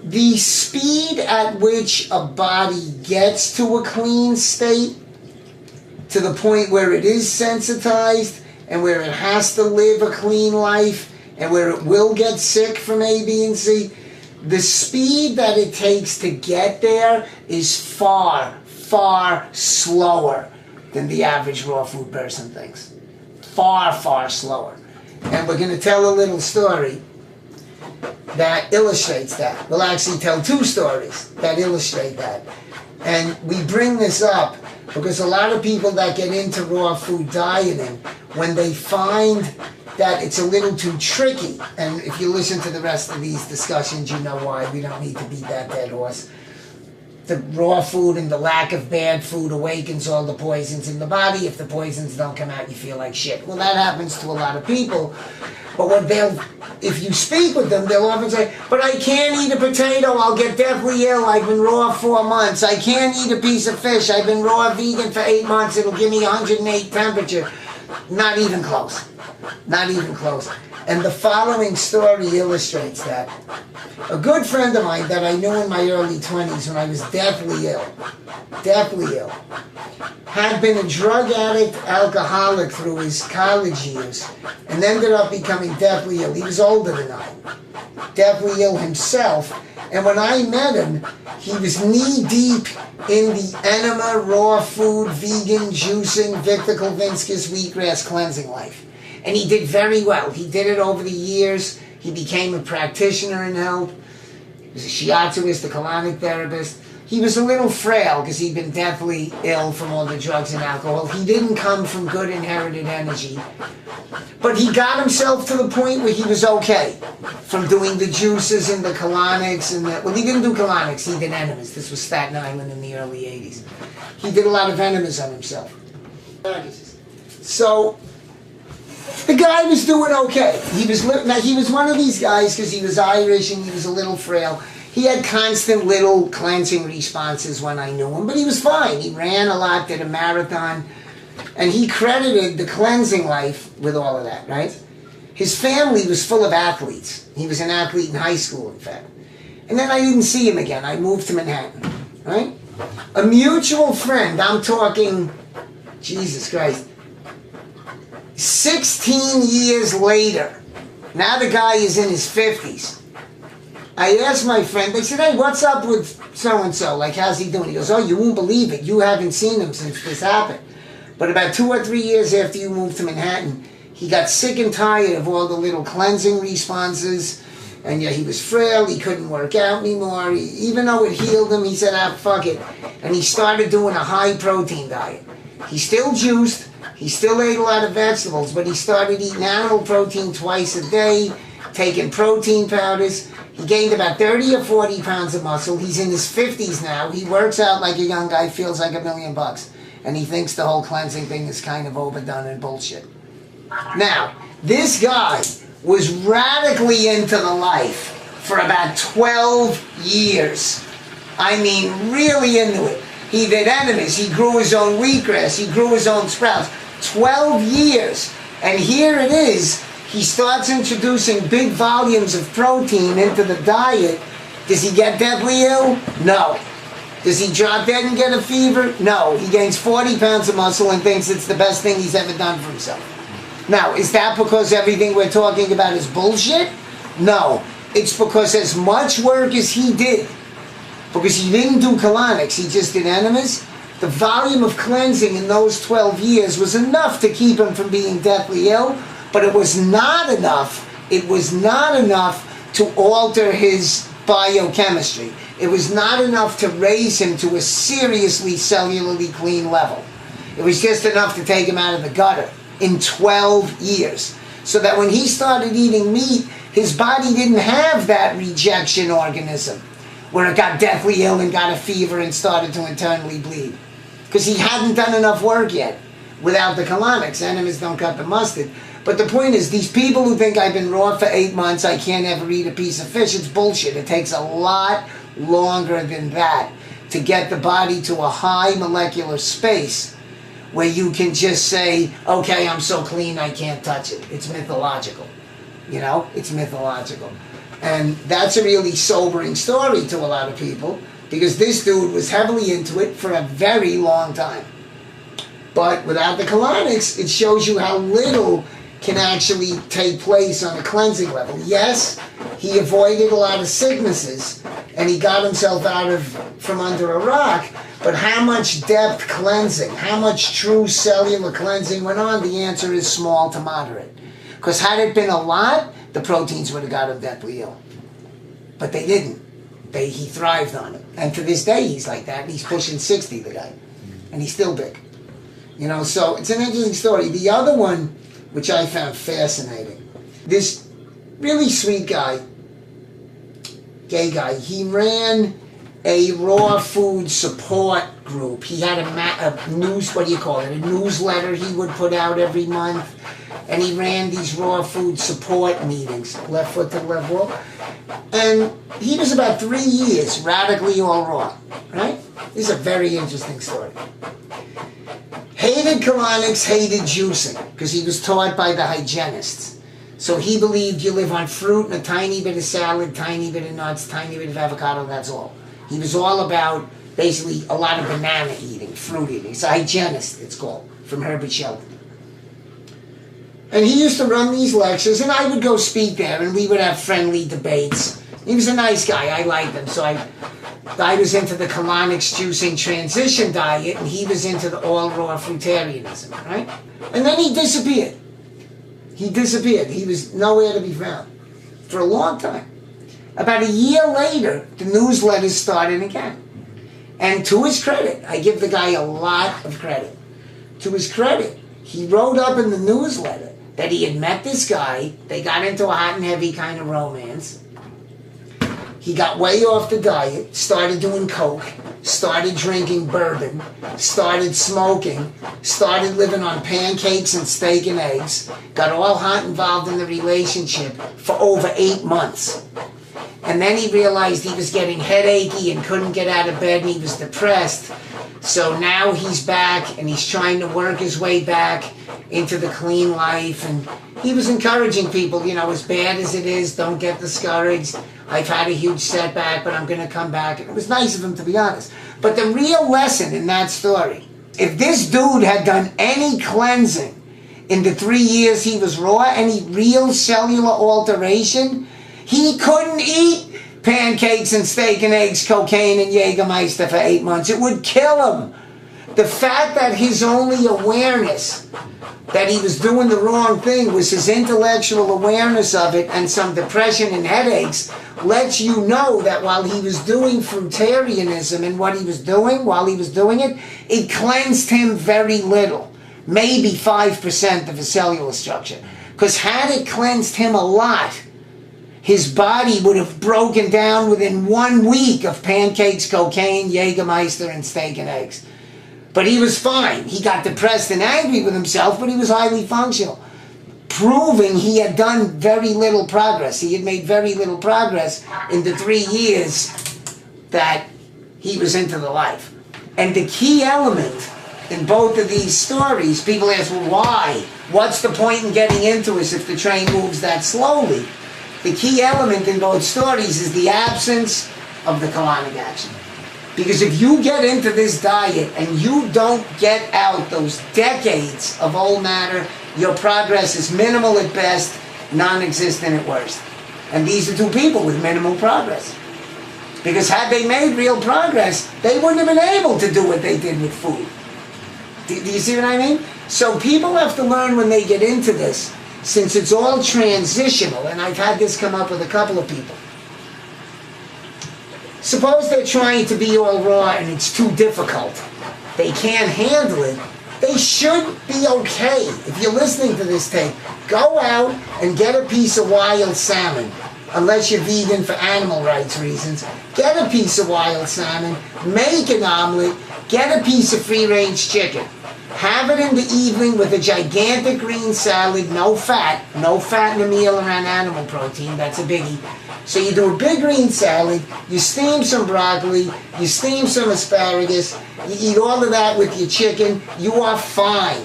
The speed at which a body gets to a clean state, to the point where it is sensitized and where it has to live a clean life and where it will get sick from A, B, and C, the speed that it takes to get there is far, far slower than the average raw food person thinks. Far, far slower. And we're going to tell a little story that illustrates that. We'll actually tell two stories that illustrate that. And we bring this up because a lot of people that get into raw food dieting, when they find that it's a little too tricky, and if you listen to the rest of these discussions, you know why. We don't need to beat that dead horse. The raw food and the lack of bad food awakens all the poisons in the body. If the poisons don't come out, you feel like shit. Well, that happens to a lot of people. But if you speak with them, they'll often say, but I can't eat a potato, I'll get deathly ill, I've been raw 4 months. I can't eat a piece of fish, I've been raw vegan for 8 months, it'll give me 108 temperature. Not even close. Not even close. And the following story illustrates that. A good friend of mine that I knew in my early 20s when I was deathly ill, had been a drug addict, alcoholic through his college years, and ended up becoming deathly ill. He was older than I, deathly ill himself. And when I met him, he was knee-deep in the enema, raw food, vegan, juicing, Victor Kulvinsky's wheatgrass cleansing life. And he did very well. He did it over the years. He became a practitioner in health. He was a shiatsuist, a colonic therapist. He was a little frail because he'd been deathly ill from all the drugs and alcohol. He didn't come from good inherited energy. But he got himself to the point where he was okay from doing the juices and the colonics. Well, he didn't do colonics, he did enemas. This was Staten Island in the early 80s. He did a lot of enemas on himself. So the guy was doing okay. He was one of these guys because he was Irish and he was a little frail. He had constant little cleansing responses when I knew him, but he was fine. He ran a lot, did a marathon, and he credited the cleansing life with all of that, right? His family was full of athletes. He was an athlete in high school, in fact. And then I didn't see him again. I moved to Manhattan, right? A mutual friend, I'm talking, Jesus Christ, 16 years later, now the guy is in his 50s. I asked my friend, they said, hey, what's up with so-and-so? Like, how's he doing? He goes, oh, you won't believe it. You haven't seen him since this happened. But about 2 or 3 years after you moved to Manhattan, he got sick and tired of all the little cleansing responses. And yeah, he was frail. He couldn't work out anymore. Even though it healed him, he said, ah, fuck it. And he started doing a high-protein diet. He still juiced. He still ate a lot of vegetables, but he started eating animal protein twice a day, taking protein powders. He gained about 30 or 40 pounds of muscle. He's in his 50s now. He works out like a young guy, feels like $1 million. And he thinks the whole cleansing thing is kind of overdone and bullshit. Now, this guy was radically into the life for about 12 years. I mean, really into it. He did enemas. He grew his own wheatgrass. He grew his own sprouts. 12 years. And here it is. He starts introducing big volumes of protein into the diet. Does he get deathly ill? No. Does he drop dead and get a fever? No. He gains 40 pounds of muscle and thinks it's the best thing he's ever done for himself. Now, is that because everything we're talking about is bullshit? No. It's because as much work as he did, because he didn't do colonics, he just did enemas, the volume of cleansing in those 12 years was enough to keep him from being deathly ill, but it was not enough. It was not enough to alter his biochemistry. It was not enough to raise him to a seriously cellularly clean level. It was just enough to take him out of the gutter in 12 years. So that when he started eating meat, his body didn't have that rejection organism where it got deathly ill and got a fever and started to internally bleed. Because he hadn't done enough work yet without the colonics. Enemas don't cut the mustard. But the point is, these people who think I've been raw for 8 months, I can't ever eat a piece of fish, it's bullshit. It takes a lot longer than that to get the body to a high molecular space where you can just say, okay, I'm so clean I can't touch it. It's mythological. You know, it's mythological. And that's a really sobering story to a lot of people, because this dude was heavily into it for a very long time. But without the colonics, it shows you how little can actually take place on a cleansing level. Yes, he avoided a lot of sicknesses, and he got himself out from under a rock, but how much depth cleansing, how much true cellular cleansing went on? The answer is small to moderate. Because had it been a lot, the proteins would have got him deathly ill. But they didn't. He thrived on it. And to this day, he's like that. He's pushing 60, the guy. And he's still big. You know, so it's an interesting story. The other one, which I found fascinating, this really sweet guy, gay guy, he ran a raw food support group. He had a newsletter he would put out every month. And he ran these raw food support meetings, left foot to the left wall. And he was about 3 years radically all raw, right? This is a very interesting story. Hated colonics, hated juicing, because he was taught by the hygienists. So he believed you live on fruit and a tiny bit of salad, tiny bit of nuts, tiny bit of avocado, that's all. He was all about basically a lot of banana eating, fruit eating. It's a hygienist, it's called, from Herbert Shelton. And he used to run these lectures, and I would go speak there, and we would have friendly debates. He was a nice guy. I liked him. So I was into the colonics juicing transition diet, and he was into the all-raw fruitarianism, right? And then he disappeared. He disappeared. He was nowhere to be found for a long time. About a year later, the newsletters started again. And to his credit, I give the guy a lot of credit. To his credit, he wrote up in the newsletter that he had met this guy. They got into a hot and heavy kind of romance. He got way off the diet, started doing coke, started drinking bourbon, started smoking, started living on pancakes and steak and eggs, got all hot involved in the relationship for over 8 months. And then he realized he was getting headachy and couldn't get out of bed, and he was depressed. So now he's back, and he's trying to work his way back into the clean life. And he was encouraging people, you know, as bad as it is, don't get discouraged. I've had a huge setback, but I'm going to come back. And it was nice of him, to be honest. But the real lesson in that story, if this dude had done any cleansing in the 3 years he was raw, any real cellular alteration, he couldn't eat pancakes and steak and eggs, cocaine and Jägermeister for 8 months. It would kill him. The fact that his only awareness that he was doing the wrong thing was his intellectual awareness of it and some depression and headaches lets you know that while he was doing fruitarianism and what he was doing, while he was doing it, it cleansed him very little. Maybe 5% of his cellular structure. Because had it cleansed him a lot, his body would have broken down within 1 week of pancakes, cocaine, Jägermeister, and steak and eggs. But he was fine. He got depressed and angry with himself, but he was highly functional, proving he had done very little progress. He had made very little progress in the 3 years that he was into the life. And the key element in both of these stories, people ask, well, why? What's the point in getting into this if the train moves that slowly? The key element in both stories is the absence of the colonic action. Because if you get into this diet and you don't get out those decades of old matter, your progress is minimal at best, non-existent at worst. And these are two people with minimal progress. Because had they made real progress, they wouldn't have been able to do what they did with food. Do you see what I mean? So people have to learn when they get into this, since it's all transitional, and I've had this come up with a couple of people. Suppose they're trying to be all raw and it's too difficult. They can't handle it. They should be okay. If you're listening to this tape, go out and get a piece of wild salmon. Unless you're vegan for animal rights reasons. Get a piece of wild salmon, make an omelet, get a piece of free-range chicken. Have it in the evening with a gigantic green salad, no fat in the meal around animal protein, that's a biggie. So you do a big green salad, you steam some broccoli, you steam some asparagus, you eat all of that with your chicken, you are fine.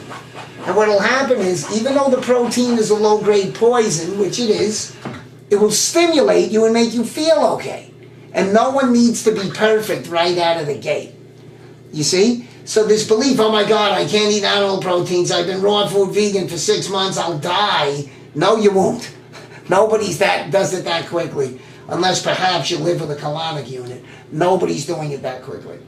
And what will happen is, even though the protein is a low-grade poison, which it is, It will stimulate you and make you feel okay. And no one needs to be perfect right out of the gate. You see? So this belief, oh my God, I can't eat animal proteins. I've been raw food vegan for 6 months. I'll die. No, you won't. Nobody's does it that quickly. Unless perhaps you live with a colonic unit. Nobody's doing it that quickly.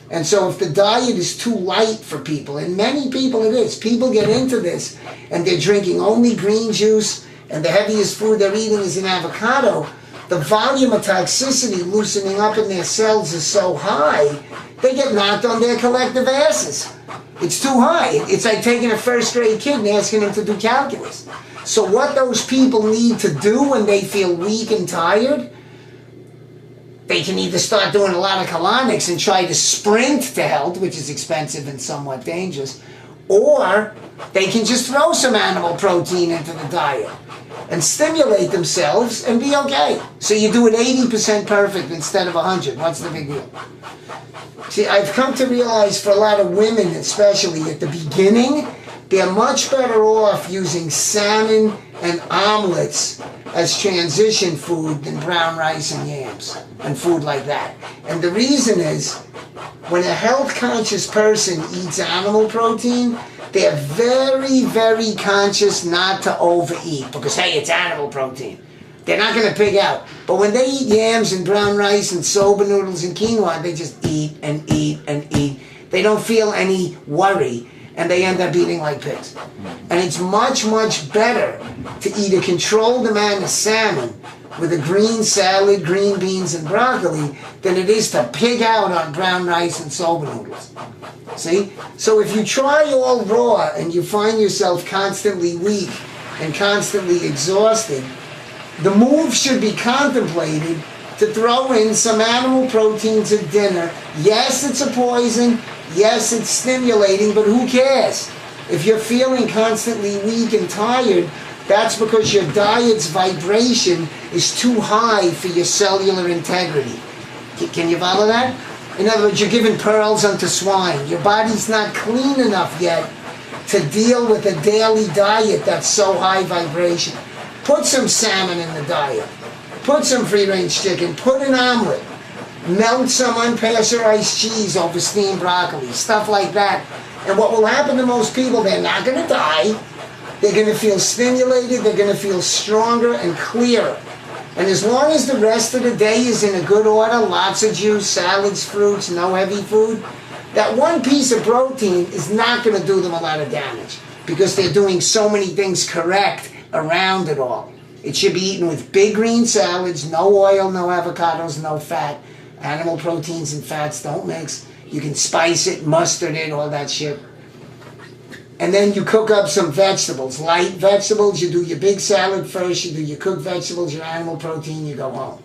And so if the diet is too light for people, and many people it is, people get into this and they're drinking only green juice and the heaviest food they're eating is an avocado, the volume of toxicity loosening up in their cells is so high, they get knocked on their collective asses. It's too high. It's like taking a first-grade kid and asking him to do calculus. So what those people need to do when they feel weak and tired, they can either start doing a lot of colonics and try to sprint to health, which is expensive and somewhat dangerous, or they can just throw some animal protein into the diet and stimulate themselves and be okay. So you do it 80% perfect instead of 100. What's the big deal? See, I've come to realize for a lot of women, especially at the beginning, they're much better off using salmon and omelets as transition food than brown rice and yams and food like that. And the reason is, when a health-conscious person eats animal protein, they're very, very conscious not to overeat because, hey, it's animal protein. They're not going to pig out. But when they eat yams and brown rice and soba noodles and quinoa, they just eat and eat and eat. They don't feel any worry, and they end up eating like pigs. And it's much, much better to eat a controlled amount of salmon with a green salad, green beans, and broccoli than it is to pig out on brown rice and soba noodles. See? So if you try all raw and you find yourself constantly weak and constantly exhausted, the move should be contemplated to throw in some animal proteins at dinner. Yes, it's a poison. Yes, it's stimulating, but who cares? If you're feeling constantly weak and tired, that's because your diet's vibration is too high for your cellular integrity. Can you follow that? In other words, you're giving pearls unto swine. Your body's not clean enough yet to deal with a daily diet that's so high vibration. Put some salmon in the diet. Put some free-range chicken. Put an omelet. Melt some unpasteurized cheese over steamed broccoli. Stuff like that. And what will happen to most people, they're not going to die. They're going to feel stimulated. They're going to feel stronger and clearer. And as long as the rest of the day is in a good order, lots of juice, salads, fruits, no heavy food, that one piece of protein is not going to do them a lot of damage because they're doing so many things correct around it all. It should be eaten with big green salads, no oil, no avocados, no fat. Animal proteins and fats don't mix. You can spice it, mustard it, all that shit. And then you cook up some vegetables, light vegetables. You do your big salad first, you do your cooked vegetables, your animal protein, you go home.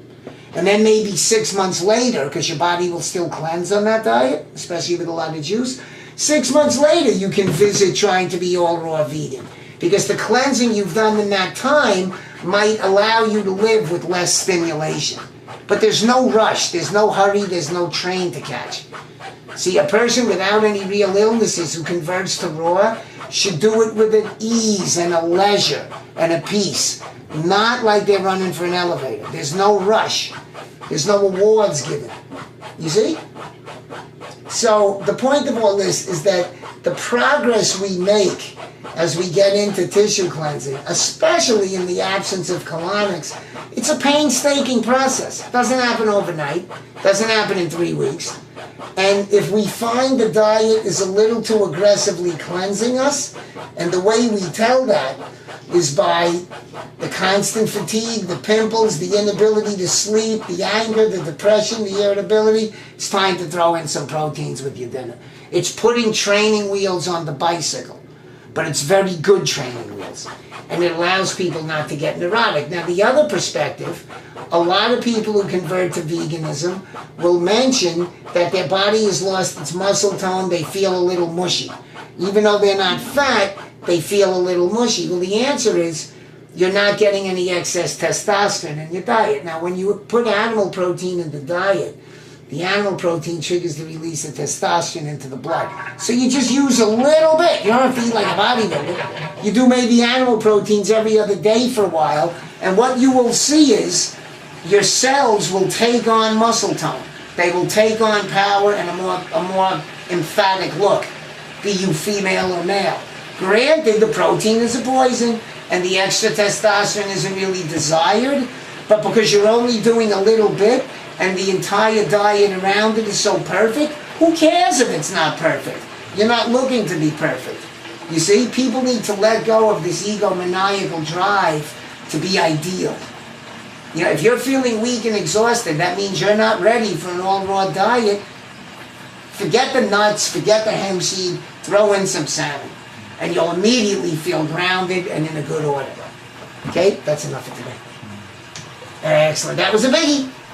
And then maybe 6 months later, because your body will still cleanse on that diet, especially with a lot of juice, 6 months later you can visit trying to be all raw vegan. Because the cleansing you've done in that time might allow you to live with less stimulation. But there's no rush, there's no hurry, there's no train to catch. See, a person without any real illnesses who converts to raw should do it with an ease and a leisure and a peace. Not like they're running for an elevator. There's no rush. There's no awards given. You see? So the point of all this is that the progress we make as we get into tissue cleansing, especially in the absence of colonics, it's a painstaking process. It doesn't happen overnight. It doesn't happen in 3 weeks. And if we find the diet is a little too aggressively cleansing us, and the way we tell that is by the constant fatigue, the pimples, the inability to sleep, the anger, the depression, the irritability, it's time to throw in some proteins with your dinner. It's putting training wheels on the bicycle, but it's very good training wheels. And it allows people not to get neurotic. Now, the other perspective, a lot of people who convert to veganism will mention that their body has lost its muscle tone, they feel a little mushy. Even though they're not fat, they feel a little mushy. Well, the answer is you're not getting any excess testosterone in your diet. Now, when you put animal protein in the diet, the animal protein triggers the release of testosterone into the blood. So you just use a little bit. You don't have to eat like a bodybuilder. You do maybe animal proteins every other day for a while, And what you will see is your cells will take on muscle tone. They will take on power and a more emphatic look, be you female or male. Granted, the protein is a poison and the extra testosterone isn't really desired, but because you're only doing a little bit and the entire diet around it is so perfect, who cares if it's not perfect? You're not looking to be perfect. You see, people need to let go of this egomaniacal drive to be ideal. You know, if you're feeling weak and exhausted, that means you're not ready for an all-raw diet. Forget the nuts, forget the hemp seed, throw in some salmon, and you'll immediately feel grounded and in a good order. Okay, that's enough for today. Excellent. That was a biggie.